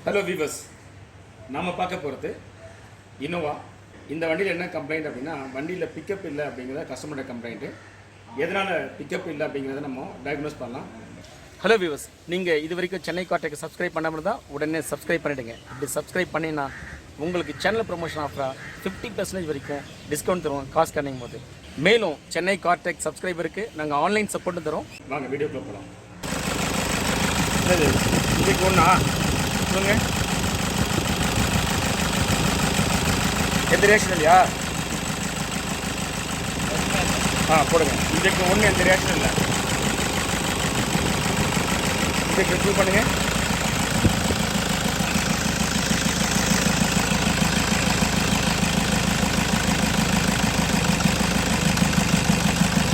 Hello viewers, நாம் பார்க்க போகிறது இன்னோவா. இந்த வண்டியில் என்ன கம்ப்ளைண்ட் அப்படின்னா, வண்டியில் பிக்கப் இல்லை அப்படிங்கிறத கஸ்டமரோட கம்ப்ளைண்ட்டு. எதனால் பிக்கப் இல்லை அப்படிங்கிறத நம்ம டயக்னோஸ் பண்ணலாம். ஹலோ வீவர்ஸ், நீங்கள் இது வரைக்கும் சென்னை கார்டெக் சப்ஸ்கிரைப் பண்ணாமல் தான் உடனே சப்ஸ்கிரைப் பண்ணிவிடுங்க. இப்படி சப்ஸ்கிரைப் பண்ணினா உங்களுக்கு சேனல் ப்ரொமோஷன் ஆஃபராக 50% வரைக்கும் டிஸ்கவுண்ட் தருவோம் காசு கண்ணிங் போது. மேலும் சென்னை கார்டெக் சப்ஸ்கிரைபருக்கு நாங்கள் ஆன்லைன் சப்போர்ட்டும் தரோம். வாங்க வீடியோக்குள்ள போகலாம். இதுக்கு ஒன்றா சொல்லுங்க, எந்த ரியாக்ஷன் இல்லையா? போடுங்க. இதுக்கு ஒன்று எந்த ரியாக்ஷன் இல்லை. இதுக்கு ரிவ்யூ பண்ணுங்க.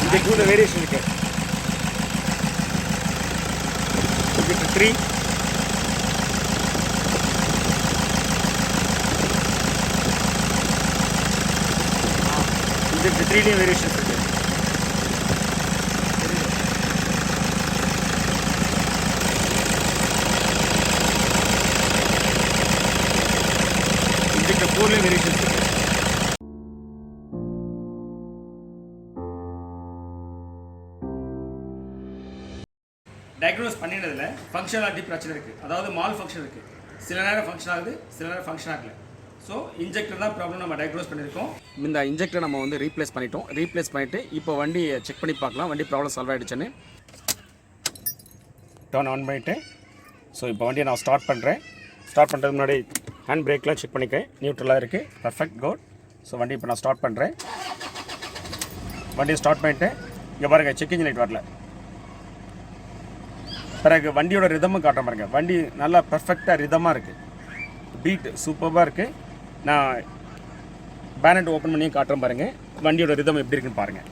இதுக்கு கூட வேரியேஷன் இருக்கு. இதுக்கு 3 இதுக்கு 3D வேரியேஷன்ஸ் இருக்கு. இதுக்கு 4 வேரியேஷன்ஸ் இருக்கு. டயக்னோஸ் பண்ணினதில் ஃபங்க்ஷனாலிட்டி பிரச்சனை இருக்குது. அதாவது மால் ஃபங்க்ஷன் இருக்குது. சில நேரம் ஃபங்க்ஷன் ஆகுது, சில நேரம் ஃபங்க்ஷன் ஆகலை. ஸோ இன்ஜெக்டர் தான் ப்ராப்ளம் நம்ம டயக்னோஸ் பண்ணியிருக்கோம். இந்த இன்ஜெக்டரை நம்ம வந்து ரீப்ளேஸ் பண்ணிவிட்டு இப்போ வண்டியை செக் பண்ணி பார்க்கலாம், வண்டி ப்ராப்ளம் சால்வ் ஆகிடுச்சுன்னு. டர்ன் ஆன் பண்ணிவிட்டு ஸோ இப்போ வண்டியை நான் ஸ்டார்ட் பண்ணுறேன். ஸ்டார்ட் பண்ணுறதுக்கு முன்னாடி ஹேண்ட் பிரேக்லாம் செக் பண்ணிக்கிறேன். நியூட்ரலாக இருக்குது, பர்ஃபெக்ட், குட். ஸோ வண்டி இப்போ நான் ஸ்டார்ட் பண்ணுறேன். வண்டியை ஸ்டார்ட் பண்ணிவிட்டு இங்கே பாருங்கள், செக் இன்ஜின் லைட் வரல. பிறகு வண்டியோட ரிதமும் காட்ட பாருங்க. வண்டி நல்லா பர்ஃபெக்டாக ரிதமாக இருக்குது, பீட் சூப்பராக இருக்குது. நான் பேனட் ஓப்பன் பண்ணியும் காட்டுறேன் பாருங்கள், வண்டியோட ரிதம் எப்படி இருக்குன்னு பாருங்கள்.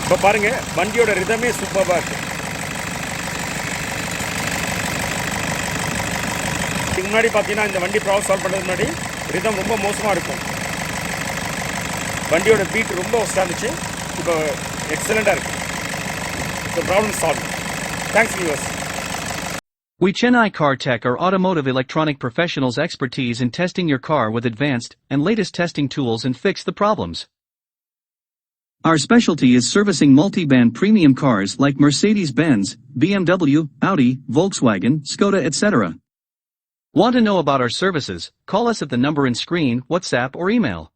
இப்போ பாருங்கள், வண்டியோட ரிதமே சூப்பராக இருக்குது. இதுக்கு முன்னாடி பார்த்தீங்கன்னா இந்த வண்டி ப்ராப்ளம் சால்வ் பண்ணுறதுக்கு முன்னாடி ரிதம் ரொம்ப மோசமாக இருக்கும். வண்டியோட பீட் ரொம்ப ஒஸ்ட்டாக இருந்துச்சு. இப்போ எக்ஸலண்ட்டாக இருக்குது. So problem solve. Thanks viewers. We CHENNAI CAR-TECH are automotive electronic professionals expertise in testing your car with advanced and latest testing tools and fix the problems. Our specialty is servicing multiband premium cars like Mercedes-Benz, BMW, Audi, Volkswagen, Skoda, etc. Want to know about our services? Call us at the number in screen, WhatsApp or email.